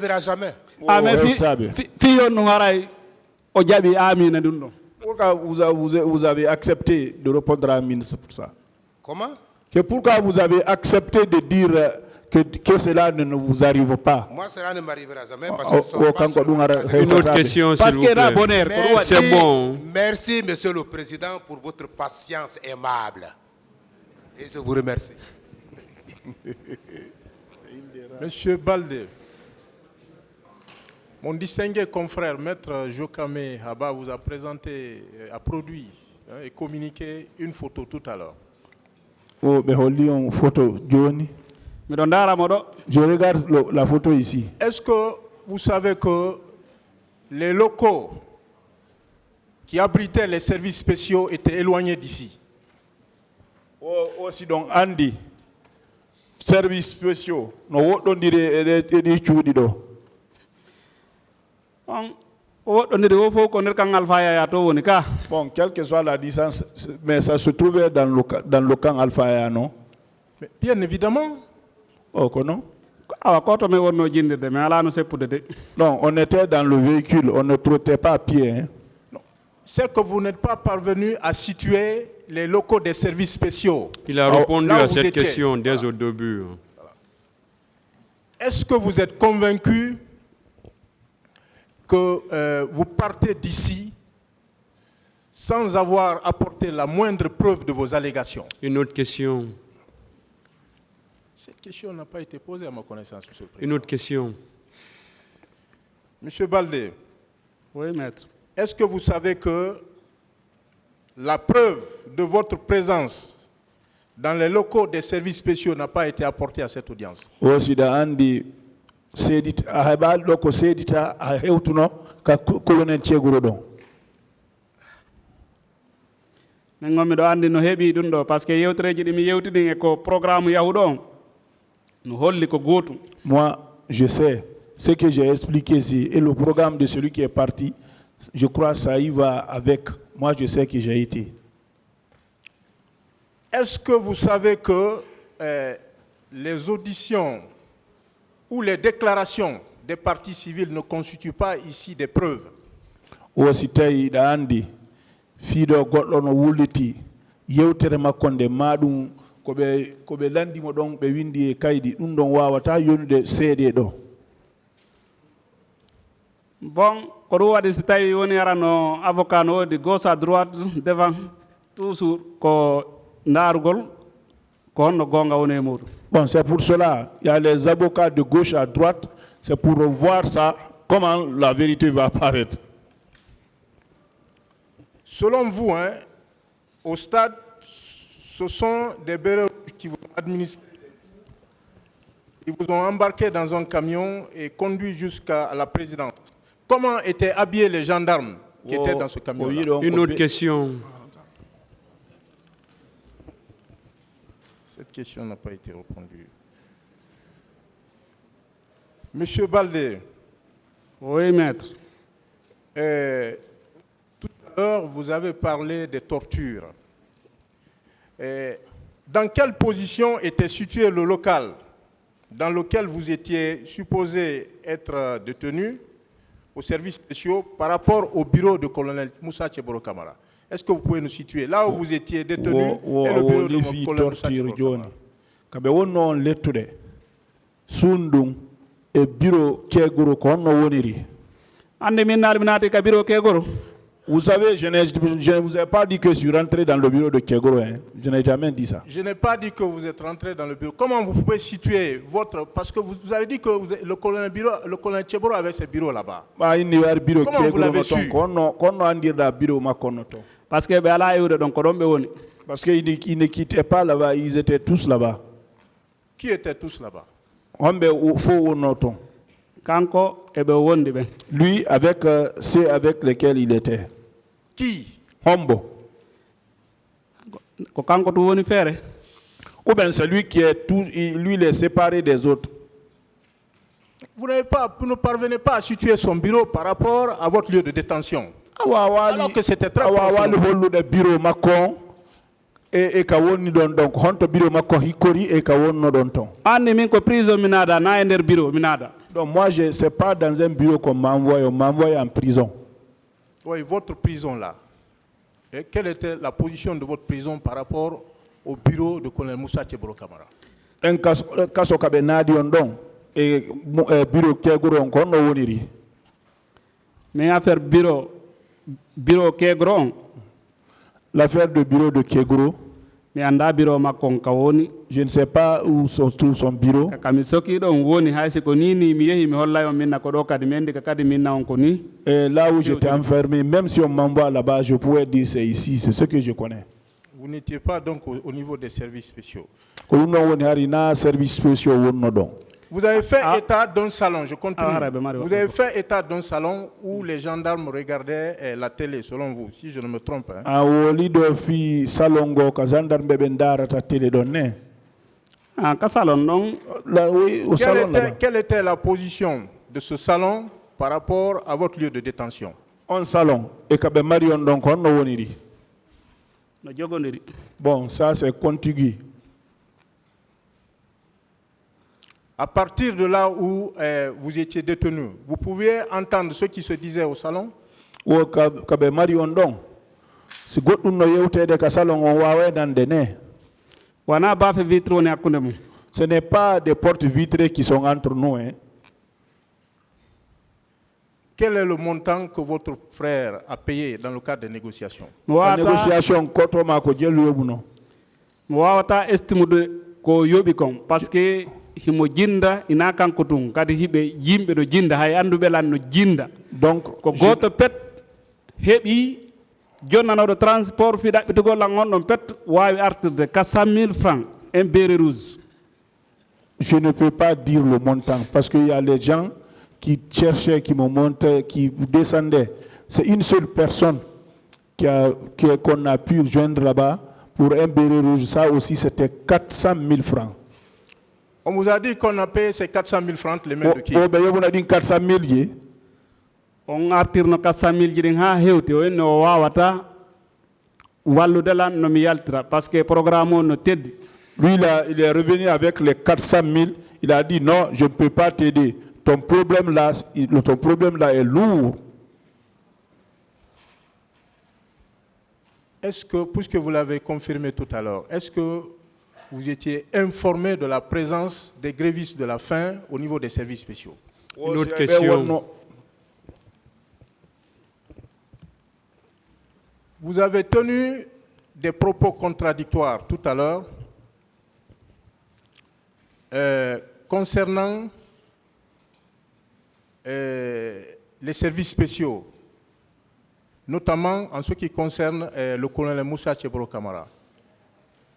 n'arrivera jamais. Ah, mais Pourquoi vous avez accepté de répondre à Amin pour ça? Comment? Pourquoi vous avez accepté de dire que cela ne vous arrive pas? Moi, cela ne m'arrivera jamais parce que ce sont pas sur une autre question, s'il vous plaît. C'est bon. Merci, Monsieur le Président, pour votre patience aimable. Et je vous remercie. Monsieur Baldé, mon distingué confrère, Maître Jokame Haba, vous a présenté, a produit et communiqué une photo tout à l'heure. Oh, mais on lit une photo, Johnny. Je regarde la photo ici. Est-ce que vous savez que les locaux qui abritaient les services spéciaux étaient éloignés d'ici? Aussi donc Andy, services spéciaux, no on dirait bon, quelle que soit la distance, mais ça se trouvait dans le camp Alpha, non? Mais bien évidemment. Oh, non? Non, on était dans le véhicule, on ne trottait pas à pied. Hein? Non. C'est que vous n'êtes pas parvenu à situer les locaux des services spéciaux. Il a répondu à cette question dès au début. Est-ce que vous êtes convaincu que vous partez d'ici sans avoir apporté la moindre preuve de vos allégations? Une autre question. Cette question n'a pas été posée à ma connaissance, Monsieur le Président. Une autre question. Monsieur Baldé. Oui, maître. Est-ce que vous savez que la preuve de votre présence dans les locaux des services spéciaux n'a pas été apportée à cette audience? Moi, je sais ce que j'ai expliqué ici et le programme de celui qui est parti, je crois que ça y va avec. Moi, je sais que j'ai été. Est-ce que vous savez que les auditions ou les déclarations des parties civiles ne constituent pas ici des preuves? Fido goddo no wulliti yewtere makkonde madum ko be landimo don be windi e kaydi dum don wawata yonude seede do. Bon, ko do wadi si tawi woni arano avocat no de gauche à droite devant toujours ko ndarugol ko honno gonga woni e mudu. Bon, c'est pour cela il y a les avocats de gauche à droite, c'est pour voir ça comment la vérité va apparaître. Selon vous, hein, au stade, ce sont des bureaux qui vous ont administré. Ils vous ont embarqué dans un camion et conduit jusqu'à la présidence. Comment étaient habillés les gendarmes qui étaient dans ce camion? Une autre question. Cette question n'a pas été répondue. Monsieur Baldé. Oui, maître. Vous avez parlé des tortures. Dans quelle position était situé le local dans lequel vous étiez supposé être détenu aux services spéciaux par rapport au bureau du colonel Moussa Tcheboro Kamara? Est-ce que vous pouvez nous situer là où vous étiez détenu et le bureau du colonel Moussa Tcheboro Kamara? Vous savez, je ne vous ai pas dit que je suis rentré dans le bureau de Kegoro. Hein. Je n'ai jamais dit ça. Je n'ai pas dit que vous êtes rentré dans le bureau. Comment vous pouvez situer votre... Parce que vous avez dit que le colonel Tcheboro avait ses bureaux là-bas. Comment vous l'avez su? Parce qu'ils ne quittaient pas là-bas, ils étaient tous là-bas. Qui étaient tous là-bas? Lui, avec ceux avec lesquels il était. Qui? Hombo. Ou bien celui qui est tout, lui, il est séparé des autres. Vous ne parvenez pas à situer son bureau par rapport à votre lieu de détention. Alors que c'était très proche. E ka woni don donc honto bureau makko hikori e ka wonno don ton anni min ko prison minada na e der bureau minada Donc moi, ce n'est pas dans un bureau qu'on m'a envoyé, on m'a envoyé en prison. Oui, votre prison là. Et quelle était la position de votre prison par rapport au bureau de colonel Moussa Tcheboro Camara? Un caso kabenadi on don et bureau keguro on kono woniri. Mais affaire bureau Kegro. L'affaire de bureau de Keguro. Mais anda bureau makon kawoni. Je ne sais pas où se trouve son bureau. Kami soki don woni hayse ko nini mi yehi mi holla yo minna ko do kadi mendi ka kadi minna on ko ni. Et là où j'étais enfermé, même si on m'envoie là-bas, je pourrais dire c'est ici, c'est ce que je connais. Vous n'étiez pas donc au niveau des services spéciaux. Vous avez fait état d'un salon, je continue. Vous avez fait état d'un salon où les gendarmes regardaient la télé, selon vous, si je ne me trompe. Quelle était la position de ce salon par rapport à votre lieu de détention? Un salon. Bon, ça c'est contigu. À partir de là où vous étiez détenu, vous pouviez entendre ce qui se disait au salon? Ce n'est pas des portes vitrées qui sont entre nous. Hein. Quel est le montant que votre frère a payé dans le cadre des négociations? La négociation, parce que himo jinda ina kanko tun kadi hibe yimbe do jinda hay andube lan no jinda donc ko goto pet hebi jonnanodo transport fi dabbe to golan on pet wawi artirde 400 000 francs un béret rouge. Je ne peux pas dire le montant parce qu'il y a les gens qui cherchaient, qui me montaient, qui descendaient. C'est une seule personne qu'on a pu joindre là-bas pour un béret rouge. Ça aussi, c'était 400 000 francs. On vous a dit qu'on a payé ces 400 000 francs les mains de qui? On a dit 400 000 yé. On a tiré 400 000 jirin ha hewte o no wawata wallude lan no mi yaltira parce que programme on no teddi. Lui là, il est revenu avec les 400 000. Il a dit non, je ne peux pas t'aider. Ton problème là est lourd. Est-ce que, puisque vous l'avez confirmé tout à l'heure, est-ce que vous étiez informé de la présence des grévistes de la faim au niveau des services spéciaux? Une autre question. Vous avez tenu des propos contradictoires tout à l'heure concernant les services spéciaux, notamment en ce qui concerne le colonel Moussa Tcheboro Camara.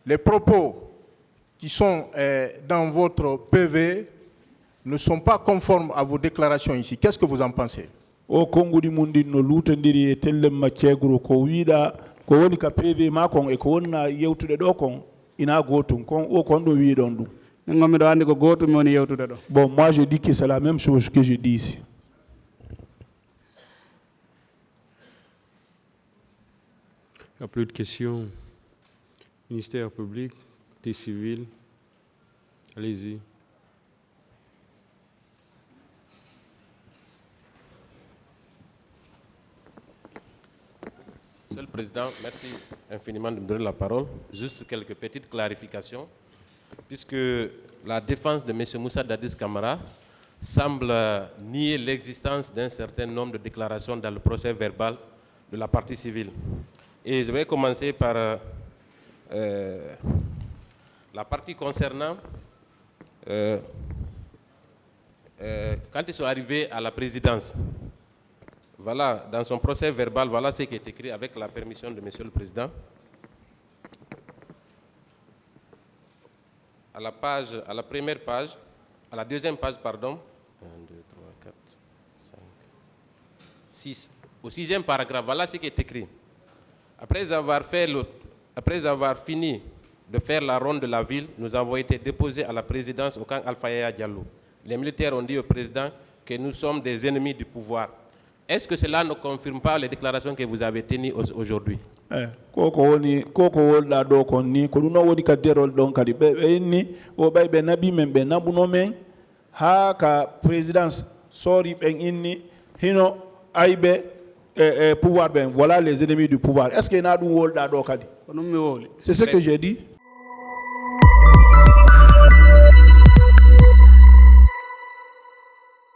Les propos qui sont dans votre PV ne sont pas conformes à vos déclarations ici. Qu'est-ce que vous en pensez? O kongudi mundi no lutandiri e tellem ma cegro ko wiida ko woni ka PV ma kon e ko wonna yewtude do kon ina gotum kon o kon do wi don dum ngomi do andi ko gotum woni yewtude do. Bon, moi je dis que c'est la même chose que je dis ici. Il n'y a plus de questions. Ministère public, des civils, allez-y. Monsieur le Président, merci infiniment de me donner la parole. Juste quelques petites clarifications, puisque la défense de M. Moussa Dadis Camara semble nier l'existence d'un certain nombre de déclarations dans le procès verbal de la partie civile. Et je vais commencer par la partie concernant quand ils sont arrivés à la présidence. Voilà, dans son procès verbal, voilà ce qui est écrit avec la permission de Monsieur le Président. À la première page, à la deuxième page, pardon, 1, 2, 3, 4, 5, 6, au sixième paragraphe, voilà ce qui est écrit. Après avoir fini de faire la ronde de la ville, nous avons été déposés à la présidence au camp Alpha Yaya Diallo. Les militaires ont dit au président que nous sommes des ennemis du pouvoir. Est-ce que cela ne confirme pas les déclarations que vous avez tenues aujourd'hui? Koko wola do konni ko duno wodi ka derol don kadi be ni o bay be nabi men be nabuno men ha ka présidence sori ben inni hino aybe pouvoir ben voilà les ennemis du pouvoir. Est-ce que na dum wolda do kadi? C'est ce que j'ai dit.